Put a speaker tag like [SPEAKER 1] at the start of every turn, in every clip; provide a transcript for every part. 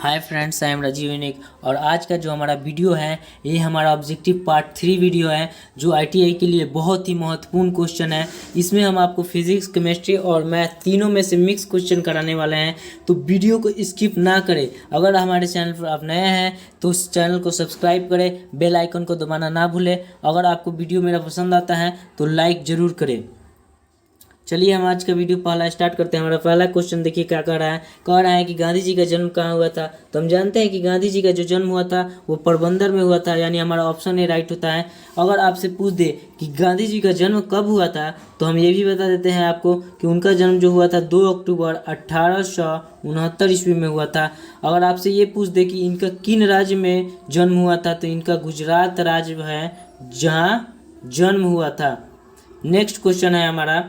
[SPEAKER 1] Hi friends, I am Rajiv Unique. और आज का जो हमारा वीडियो है ये हमारा ऑब्जेक्टिव पार्ट 3 वीडियो है जो आईटीआई के लिए बहुत ही महत्वपूर्ण क्वेश्चन है। इसमें हम आपको फिजिक्स, केमिस्ट्री और मैथ तीनों में से मिक्स क्वेश्चन कराने वाले हैं, तो वीडियो को स्किप ना करें। अगर हमारे चैनल पर आप नए हैं तो उस चैनल को सब्सक्राइब करें, बेल आइकन को दबाना ना भूलें। अगर आपको वीडियो मेरा पसंद आता है तो लाइक ज़रूर करें। चलिए हम आज का वीडियो पहला स्टार्ट करते हैं। हमारा पहला क्वेश्चन देखिए क्या कह रहा है कि गांधी जी का जन्म कहाँ हुआ था। तो हम जानते हैं कि गांधी जी का जो जन्म हुआ था वो पोरबंदर में हुआ था, यानी हमारा ऑप्शन ए राइट होता है। अगर आपसे पूछ दे कि गांधी जी का जन्म कब हुआ था तो हम ये भी बता देते हैं आपको कि उनका जन्म जो हुआ था 2 अक्टूबर 1869 ईस्वी में हुआ था। अगर आपसे ये पूछ दे कि इनका किन राज्य में जन्म हुआ था तो इनका गुजरात राज्य है जहाँ जन्म हुआ था। नेक्स्ट क्वेश्चन है हमारा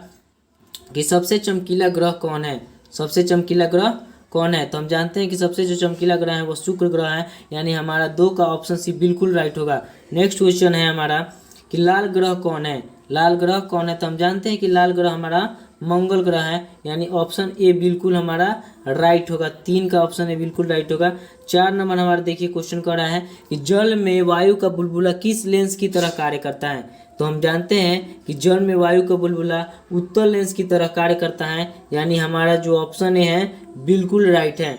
[SPEAKER 1] कि सबसे चमकीला ग्रह कौन है। सबसे चमकीला ग्रह कौन है। तो हम जानते हैं कि सबसे जो चमकीला ग्रह है वो शुक्र ग्रह है, यानी हमारा 2 का ऑप्शन सी बिल्कुल राइट होगा। नेक्स्ट क्वेश्चन है हमारा कि लाल ग्रह कौन है। लाल ग्रह कौन है। तो हम जानते हैं कि लाल ग्रह हमारा मंगल ग्रह है, यानी ऑप्शन ए बिल्कुल हमारा राइट होगा। 3 का ऑप्शन ए बिल्कुल राइट होगा। 4 नंबर हमारा देखिए क्वेश्चन कर रहा है कि जल में वायु का बुलबुला किस लेंस की तरह कार्य करता है। तो हम जानते हैं कि जल में वायु का बुलबुला उत्तल लेंस की तरह कार्य करता है, यानी हमारा जो ऑप्शन ए है बिल्कुल राइट है।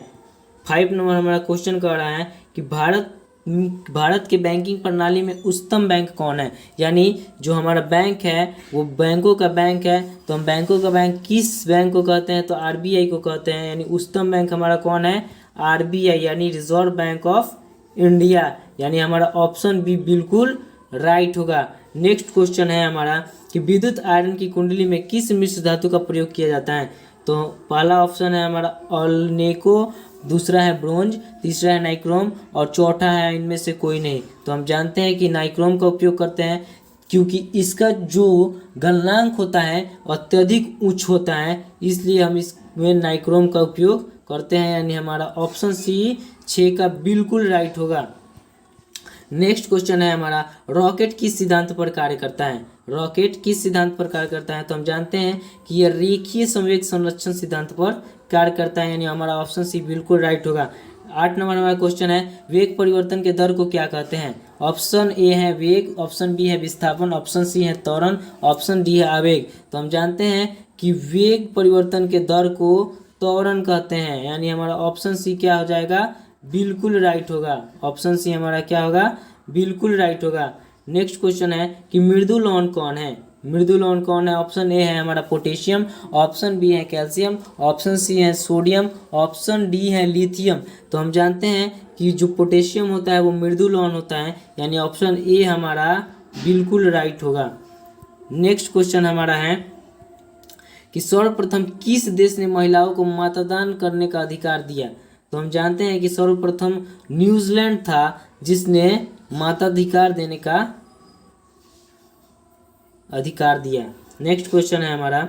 [SPEAKER 1] 5 नंबर हमारा क्वेश्चन कर रहा है कि भारत के बैंकिंग प्रणाली में उच्चतम बैंक कौन है। यानी जो हमारा बैंक है वो बैंकों का बैंक है, तो हम बैंकों का बैंक किस बैंक को कहते हैं तो आरबीआई को कहते हैं, यानी उच्चतम बैंक हमारा कौन है आरबीआई, यानी रिजर्व बैंक ऑफ इंडिया, यानी हमारा ऑप्शन बी बिल्कुल राइट होगा। नेक्स्ट क्वेश्चन है हमारा कि विद्युत आयरन की कुंडली में किस मिश्र धातु का प्रयोग किया जाता है। तो पहला ऑप्शन है हमारा ऑलनेको, दूसरा है ब्रोंज, तीसरा है नाइक्रोम और चौथा है इनमें से कोई नहीं। तो हम जानते हैं कि नाइक्रोम का उपयोग करते हैं क्योंकि इसका जो गलनांक होता है अत्यधिक उच्च होता है, इसलिए हम इसमें नाइक्रोम का उपयोग करते हैं, यानी हमारा ऑप्शन सी 6 का बिल्कुल राइट होगा। नेक्स्ट क्वेश्चन है हमारा रॉकेट किस सिद्धांत पर कार्य करता है। रॉकेट किस सिद्धांत पर कार्य करता है। तो हम जानते हैं कि यह रेखीय संवेग संरक्षण सिद्धांत पर कार्य करता है, यानी हमारा ऑप्शन सी बिल्कुल राइट होगा। 8 नंबर हमारा क्वेश्चन है वेग परिवर्तन के दर को क्या कहते हैं। ऑप्शन ए है वेग, ऑप्शन बी है विस्थापन, ऑप्शन सी है त्वरण, ऑप्शन डी है आवेग। तो हम जानते हैं कि वेग परिवर्तन के दर को त्वरण कहते हैं, यानी हमारा ऑप्शन सी क्या हो जाएगा बिल्कुल राइट होगा। ऑप्शन सी हमारा क्या होगा बिल्कुल राइट होगा। नेक्स्ट क्वेश्चन है कि मृदु लौह कौन है। मृदु लौह कौन है। ऑप्शन ए है हमारा पोटेशियम, ऑप्शन बी है कैल्शियम, ऑप्शन सी है सोडियम, ऑप्शन डी है लिथियम। तो हम जानते हैं कि जो पोटेशियम होता है वो मृदु लौह होता है, यानी ऑप्शन ए हमारा बिल्कुल राइट होगा। नेक्स्ट क्वेश्चन हमारा है कि सर्वप्रथम किस देश ने महिलाओं को मतदान करने का अधिकार दिया। तो हम जानते हैं कि सर्वप्रथम न्यूजीलैंड था जिसने मताधिकार देने का अधिकार दिया। नेक्स्ट क्वेश्चन है हमारा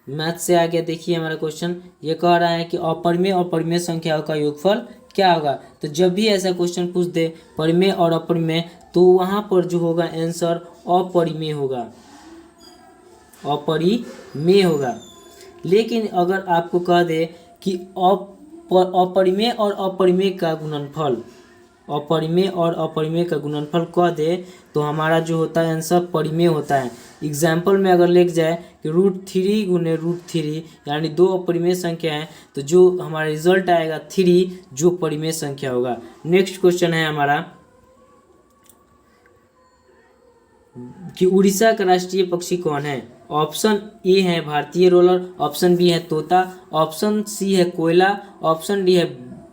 [SPEAKER 1] मैथ से आ गया। देखिए हमारा क्वेश्चन ये कह रहा है कि अपरिमेय और परिमेय संख्याओं का योगफल क्या होगा। तो जब भी ऐसा क्वेश्चन पूछ दे परिमेय और अपरिमेय तो वहाँ पर जो होगा आंसर अपरिमेय होगा, अपरिमेय होगा। लेकिन अगर आपको कह दे कि अपरिमेय और अपरिमेय का गुणनफल, अपरिमेय और अपरिमेय का गुणनफल कह दे तो हमारा जो होता है आंसर परिमेय होता है। एग्जाम्पल में अगर लिख जाए कि √3 गुने √3 यानी 2 अपरिमेय संख्या है तो जो हमारा रिजल्ट आएगा 3 जो परिमेय संख्या होगा। नेक्स्ट क्वेश्चन है हमारा कि उड़ीसा का राष्ट्रीय पक्षी कौन है। ऑप्शन ए है भारतीय रोलर, ऑप्शन बी है तोता, ऑप्शन सी है कोयला, ऑप्शन डी है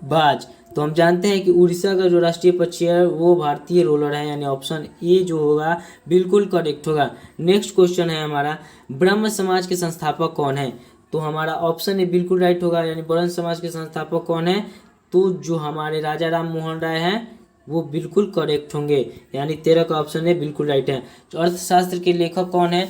[SPEAKER 1] बाज। तो हम जानते हैं कि उड़ीसा का जो राष्ट्रीय पक्षी है वो भारतीय रोलर है, यानी ऑप्शन ए जो होगा बिल्कुल करेक्ट होगा। नेक्स्ट क्वेश्चन है हमारा ब्रह्म समाज के संस्थापक कौन है। तो हमारा ऑप्शन ए बिल्कुल राइट होगा, यानी ब्रह्म समाज के संस्थापक कौन है तो जो हमारे राजा राम मोहन राय हैं वो बिल्कुल करेक्ट होंगे, यानी 13 का ऑप्शन है बिल्कुल राइट है। तो अर्थशास्त्र के लेखक कौन है।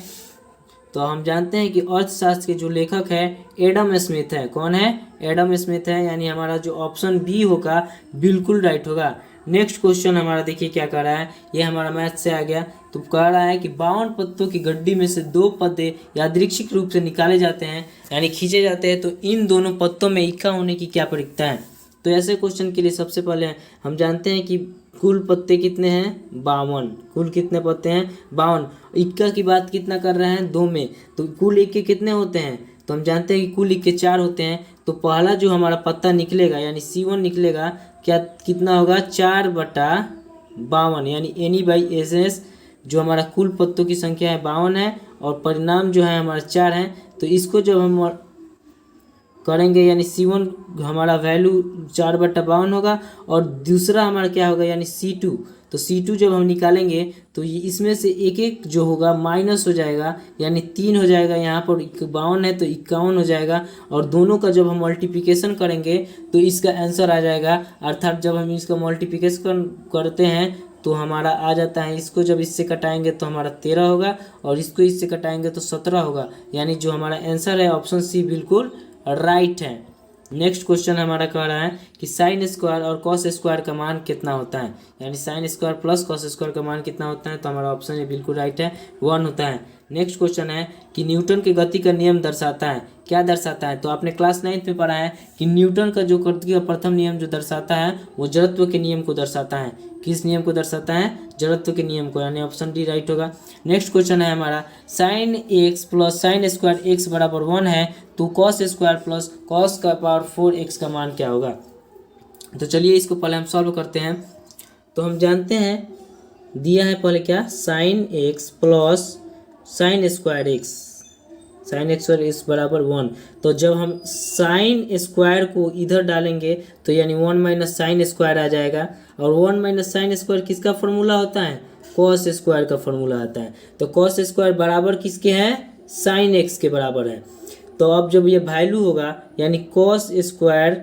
[SPEAKER 1] तो हम जानते हैं कि अर्थशास्त्र के जो लेखक है एडम स्मिथ है। कौन है एडम स्मिथ है, यानी हमारा जो ऑप्शन बी होगा बिल्कुल राइट होगा। नेक्स्ट क्वेश्चन हमारा देखिए क्या कर रहा है, ये हमारा मैथ से आ गया। तो कह रहा है कि 52 पत्तों की गड्डी में से 2 पत्ते यादृच्छिक रूप से निकाले जाते हैं यानी खींचे जाते हैं, तो इन दोनों पत्तों में इक्का होने की क्या प्रक्रिया है। तो ऐसे क्वेश्चन के लिए सबसे पहले हम जानते हैं कि कुल पत्ते कितने हैं 52। कुल कितने पत्ते हैं 52। इक्का की बात कितना कर रहे हैं 2 में, तो कुल इक्के कितने होते हैं, तो हम जानते हैं कि कुल इक्के 4 होते हैं। तो पहला जो हमारा पत्ता निकलेगा यानी C1 निकलेगा क्या, कितना होगा 4/52 यानी NE/SS जो हमारा कुल पत्तों की संख्या है 52 है और परिणाम जो है हमारा 4 है। तो इसको जब हम करेंगे यानी C1 हमारा वैल्यू 4/52 होगा और दूसरा हमारा क्या होगा यानी C2। तो C2 जब हम निकालेंगे तो ये इसमें से एक एक जो होगा माइनस हो जाएगा यानी 3 हो जाएगा, यहाँ पर 52 है तो 51 हो जाएगा और दोनों का जब हम मल्टीप्लिकेशन करेंगे तो इसका आंसर आ जाएगा। अर्थात जब हम इसका मल्टीप्लिकेशन करते हैं तो हमारा आ जाता है, इसको जब इससे कटाएंगे तो हमारा 13 होगा और इसको इससे कटाएंगे तो 17 होगा, यानी जो हमारा आंसर है ऑप्शन सी बिल्कुल राइट है। नेक्स्ट क्वेश्चन हमारा कह रहा है कि साइन स्क्वायर और कॉस स्क्वायर का मान कितना होता है, यानी sine square plus cos square का मान कितना होता है, तो हमारा ऑप्शन ये बिल्कुल राइट है 1 होता है। नेक्स्ट क्वेश्चन है कि न्यूटन के गति का नियम दर्शाता है, क्या दर्शाता है, तो आपने क्लास 9th में पढ़ा है कि न्यूटन का जो गति का प्रथम नियम जो दर्शाता है वो जड़त्व के नियम को दर्शाता है। किस नियम को दर्शाता है, जड़त्व के नियम को, यानी ऑप्शन डी राइट होगा। नेक्स्ट क्वेश्चन है हमारा sine x plus sine square x बराबर 1 है तो कॉस स्क्वायर प्लस कॉस का पावर 4x का मान क्या होगा। तो चलिए इसको पहले हम सॉल्व करते हैं। तो हम जानते हैं दिया है पहले क्या, sine x plus sine square x, sine x और एक्स बराबर 1। तो जब हम साइन स्क्वायर को इधर डालेंगे तो यानी 1 माइनस साइन स्क्वायर आ जाएगा और 1 माइनस साइन स्क्वायर किसका फॉर्मूला होता है, कॉस स्क्वायर का फॉर्मूला आता है। तो कॉस स्क्वायर बराबर किसके हैं, साइन एक्स के बराबर है। तो अब जब ये वैल्यू होगा यानी कॉस स्क्वायर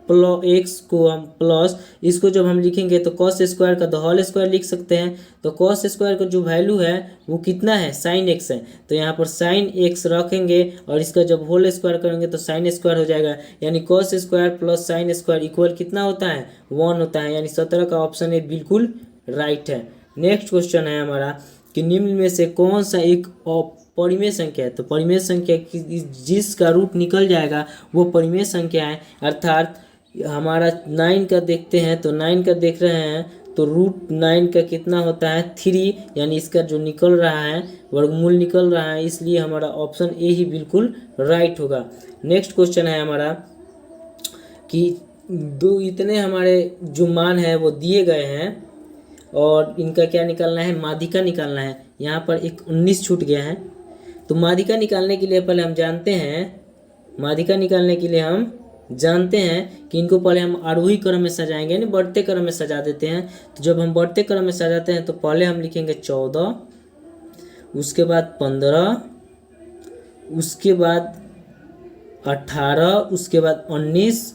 [SPEAKER 1] प्लस एक्स को हम प्लस इसको जब हम लिखेंगे तो कॉस स्क्वायर का द होल स्क्वायर लिख सकते हैं। तो कॉस स्क्वायर का जो वैल्यू है वो कितना है, साइन एक्स है, तो यहाँ पर साइन एक्स रखेंगे और इसका जब होल स्क्वायर करेंगे तो साइन स्क्वायर हो जाएगा, यानी cos square plus sine square equal कितना होता है 1 होता है, यानी 17 का ऑप्शन ए बिल्कुल राइट है। नेक्स्ट क्वेश्चन है हमारा कि निम्न में से कौन सा एक परिमेय संख्या है, तो परिमेय संख्या जिसका रूट निकल जाएगा वो परिमेय संख्या है। अर्थात हमारा 9 का देखते हैं तो 9 का देख रहे हैं तो रूट 9 का कितना होता है 3, यानी इसका जो निकल रहा है वर्गमूल निकल रहा है, इसलिए हमारा ऑप्शन ए ही बिल्कुल राइट होगा। नेक्स्ट क्वेश्चन है हमारा कि दो इतने हमारे जो मान है वो दिए गए हैं और इनका क्या निकालना है, माध्यिका निकालना है। यहाँ पर एक 19 छूट गया है, तो माध्यिका निकालने के लिए पहले हम जानते हैं, माध्यिका निकालने के लिए हम जानते हैं कि इनको पहले हम आरोही क्रम में सजाएंगे, यानी बढ़ते क्रम में सजा देते हैं। तो जब हम बढ़ते क्रम में सजाते हैं तो पहले हम लिखेंगे 14, उसके बाद 15, उसके बाद 18, उसके बाद 19,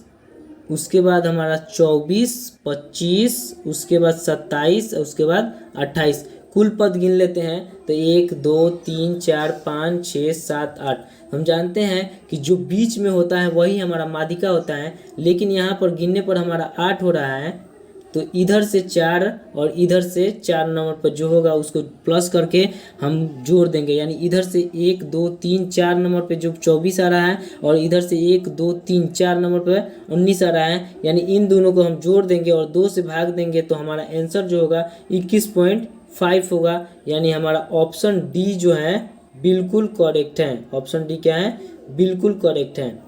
[SPEAKER 1] उसके बाद हमारा 24, 25, उसके बाद 27, उसके बाद 28। कुल पद गिन लेते हैं तो 1 2 3 4 5 6 7 8। हम जानते हैं कि जो बीच में होता है वही हमारा माध्यिका होता है, लेकिन यहाँ पर गिनने पर हमारा 8 हो रहा है, तो इधर से 4 और इधर से 4 नंबर पर जो होगा उसको प्लस करके हम जोड़ देंगे, यानी इधर से 1 2 3 4 नंबर पे जो 24 आ रहा है और इधर से 1 2 3 4 नंबर पे 19 आ रहा है, यानी इन दोनों को हम जोड़ देंगे और 2 से भाग देंगे तो हमारा आंसर जो होगा 21.5 होगा, यानी हमारा ऑप्शन डी जो है बिल्कुल करेक्ट है। ऑप्शन डी क्या है, बिल्कुल करेक्ट है।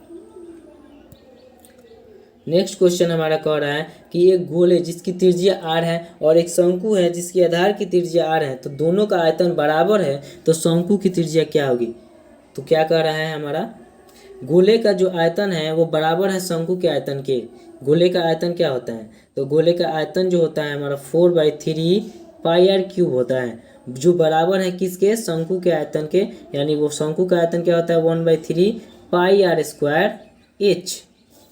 [SPEAKER 1] नेक्स्ट क्वेश्चन हमारा कह रहा है कि एक गोले जिसकी त्रिज्या r है और एक शंकु है जिसकी आधार की त्रिज्या r है, तो दोनों का आयतन बराबर है, तो शंकु की त्रिज्या क्या होगी। तो क्या कह रहा है हमारा, गोले का जो आयतन है वो बराबर है शंकु के आयतन के। गोले का आयतन क्या होता है, तो गोले का आयतन जो होता है हमारा 4/3 पाई r क्यूब होता है, जो बराबर है किसके, शंकु के आयतन के, यानी वो शंकु का आयतन क्या होता है 1/3 पाई r स्क्वायर h।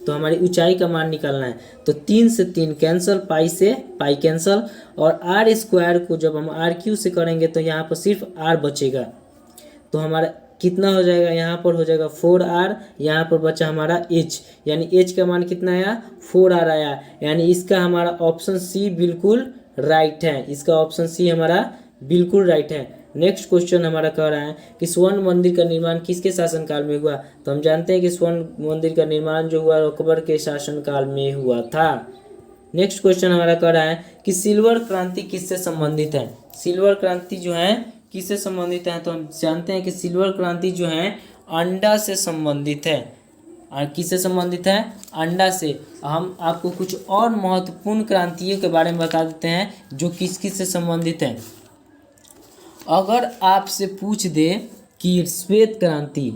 [SPEAKER 1] तो हमारी ऊंचाई का मान निकालना है, तो 3 से 3 कैंसल, पाई से पाई कैंसल, और r स्क्वायर को जब हम r³ से करेंगे तो यहाँ पर सिर्फ r बचेगा, तो हमारा कितना हो जाएगा, यहाँ पर हो जाएगा 4r, यहाँ पर बचा हमारा h, यानी h का मान कितना आया 4r आया, यानी इसका हमारा ऑप्शन सी बिल्कुल राइट है, इसका ऑप्शन सी हमारा बिल्कुल राइट है। नेक्स्ट क्वेश्चन हमारा कह रहा है कि स्वर्ण मंदिर का निर्माण किसके शासनकाल में हुआ। तो हम जानते हैं कि स्वर्ण मंदिर का निर्माण जो हुआ अकबर के शासनकाल में हुआ था। नेक्स्ट क्वेश्चन हमारा कह रहा है कि सिल्वर क्रांति किससे संबंधित है। सिल्वर क्रांति जो है किससे संबंधित है। तो हम जानते हैं कि सिल्वर क्रांति जो है अंडा से संबंधित है। और किससे संबंधित है, अंडा से। हम आपको कुछ और महत्वपूर्ण क्रांतियों के बारे में बता देते हैं जो किस किस से संबंधित है। अगर आपसे पूछ दे कि श्वेत क्रांति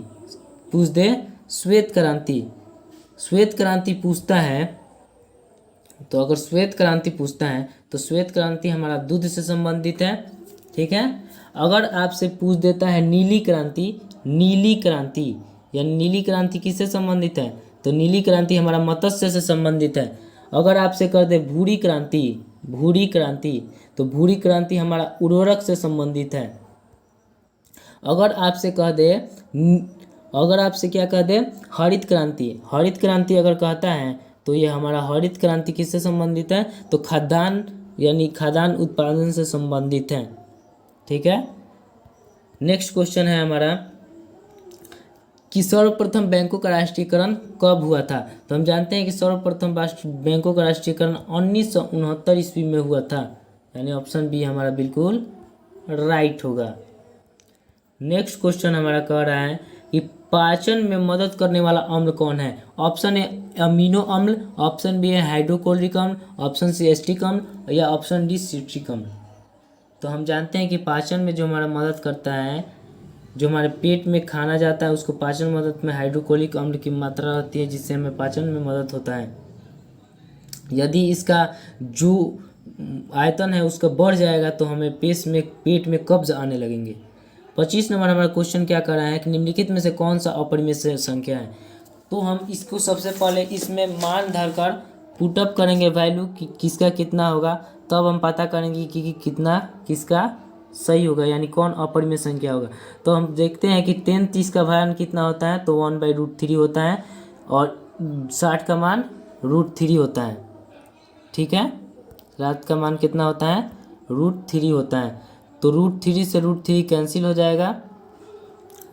[SPEAKER 1] पूछ दे, श्वेत क्रांति पूछता है, तो अगर श्वेत क्रांति पूछता है तो श्वेत क्रांति हमारा दूध से संबंधित है, ठीक है। अगर आपसे पूछ देता है नीली क्रांति यानी नीली क्रांति किससे संबंधित है, तो नीली क्रांति हमारा मत्स्य से संबंधित है। अगर आपसे कर दे भूरी क्रांति तो भूरी क्रांति हमारा उर्वरक से संबंधित है। अगर आपसे क्या कह दे हरित क्रांति अगर कहता है तो ये हमारा हरित क्रांति किससे संबंधित है, तो खाद्यान्न उत्पादन से संबंधित है, ठीक है। नेक्स्ट क्वेश्चन है हमारा कि सर्वप्रथम बैंकों का राष्ट्रीयकरण कब हुआ था। तो हम जानते हैं कि सर्वप्रथम बैंकों का राष्ट्रीयकरण 1969 ईस्वी में हुआ था, यानी ऑप्शन बी हमारा बिल्कुल राइट होगा। नेक्स्ट क्वेश्चन हमारा कह रहा है कि पाचन में मदद करने वाला अम्ल कौन है। ऑप्शन ए अमीनो अम्ल, ऑप्शन बी है हाइड्रोक्लोरिक अम्ल, ऑप्शन सी एसिटिक अम्ल या ऑप्शन डी सिट्रिक अम्ल। तो हम जानते हैं कि पाचन में जो हमारा मदद करता है, जो हमारे पेट में खाना जाता है उसको पाचन मदद में हाइड्रोक्लोरिक अम्ल की मात्रा रहती है, जिससे हमें पाचन में मदद होता है। यदि इसका जो आयतन है उसका बढ़ जाएगा तो हमें पेट में कब्ज आने लगेंगे। 25 नंबर हमारा क्वेश्चन क्या कर रहा है कि निम्नलिखित में से कौन सा अपरिमेय संख्या है। तो हम इसको सबसे पहले इसमें मान धरकर पुटअप करेंगे वैल्यू कि किसका कितना होगा, तब हम पता करेंगे कि किसका सही होगा, यानी कौन अपरिमेय संख्या होगा। तो हम देखते हैं कि 10 30 का मान कितना होता है, तो 1/√3 होता है और 60 का मान √3 होता है, ठीक है। रात का मान कितना होता है, √3 होता है। तो √3 से √3 कैंसिल हो जाएगा,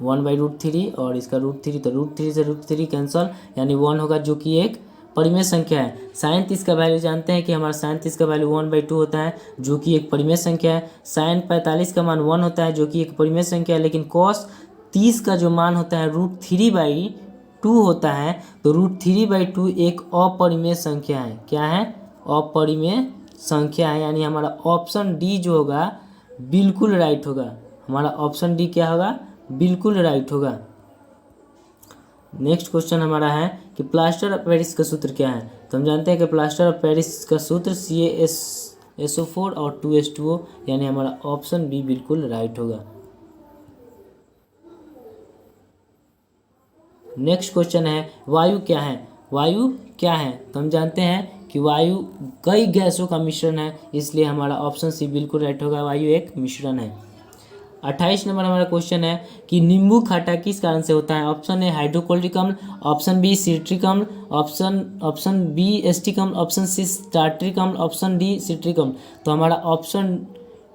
[SPEAKER 1] 1/√3 और इसका √3, तो √3 से √3 कैंसिल, यानी 1 होगा, जो कि एक परिमेय संख्या है। sin 30 का वैल्यू जानते हैं कि हमारा sin 30 का वैल्यू 1/2 होता है, जो कि एक परिमेय संख्या है। sin 45 का मान 1 होता है, जो कि एक परिमेय संख्या है। लेकिन cos 30 का जो मान होता है √3/2 होता है, तो √3/2 एक अपरिमेय संख्या है। क्या है, अपरिमेय संख्या है, यानी हमारा ऑप्शन डी जो होगा बिल्कुल राइट होगा। हमारा ऑप्शन डी क्या होगा, बिल्कुल राइट होगा। नेक्स्ट क्वेश्चन हमारा है कि प्लास्टर ऑफ पेरिस का सूत्र क्या है। तो हम जानते हैं कि प्लास्टर ऑफ पेरिस का सूत्र CaSO4 और 2H2O, यानी हमारा ऑप्शन बी बिल्कुल राइट होगा। नेक्स्ट क्वेश्चन है वायु क्या है। तो हम जानते हैं कि वायु कई गैसों का मिश्रण है, इसलिए हमारा ऑप्शन सी बिल्कुल राइट होगा, वायु एक मिश्रण है। 28 नंबर हमारा क्वेश्चन है कि नींबू खट्टा किस कारण से होता है। ऑप्शन ए हाइड्रोक्लोरिक अम्ल, ऑप्शन बी सिट्रिक अम्ल, ऑप्शन बी एसिटिक अम्ल, ऑप्शन सी टार्ट्रिक अम्ल, ऑप्शन डी सिट्रिक अम्ल। तो हमारा ऑप्शन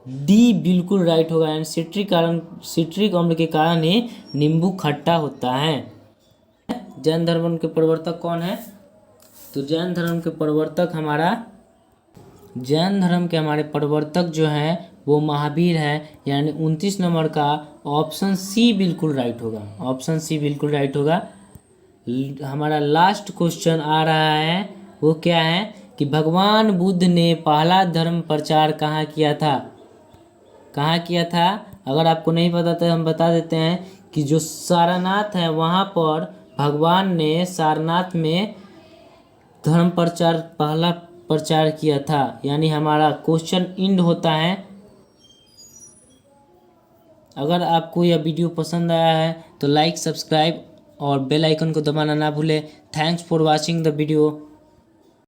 [SPEAKER 1] डी बिल्कुल राइट होगा, यानी सिट्रिक अम्ल के कारण ही नींबू खट्टा होता है। जैन धर्म के प्रवर्तक कौन है। तो जैन धर्म के प्रवर्तक जो हैं वो महावीर है, यानी 29 नंबर का ऑप्शन सी बिल्कुल राइट होगा, ऑप्शन सी बिल्कुल राइट होगा। हमारा लास्ट क्वेश्चन आ रहा है, वो क्या है कि भगवान बुद्ध ने पहला धर्म प्रचार कहाँ किया था। अगर आपको नहीं पता तो हम बता देते हैं कि जो सारनाथ है वहाँ पर भगवान ने सारनाथ में धर्म प्रचार पहला प्रचार किया था, यानी हमारा क्वेश्चन इंड होता है। अगर आपको यह वीडियो पसंद आया है तो लाइक, सब्सक्राइब और बेल आइकन को दबाना ना भूलें। Thanks for watching the video.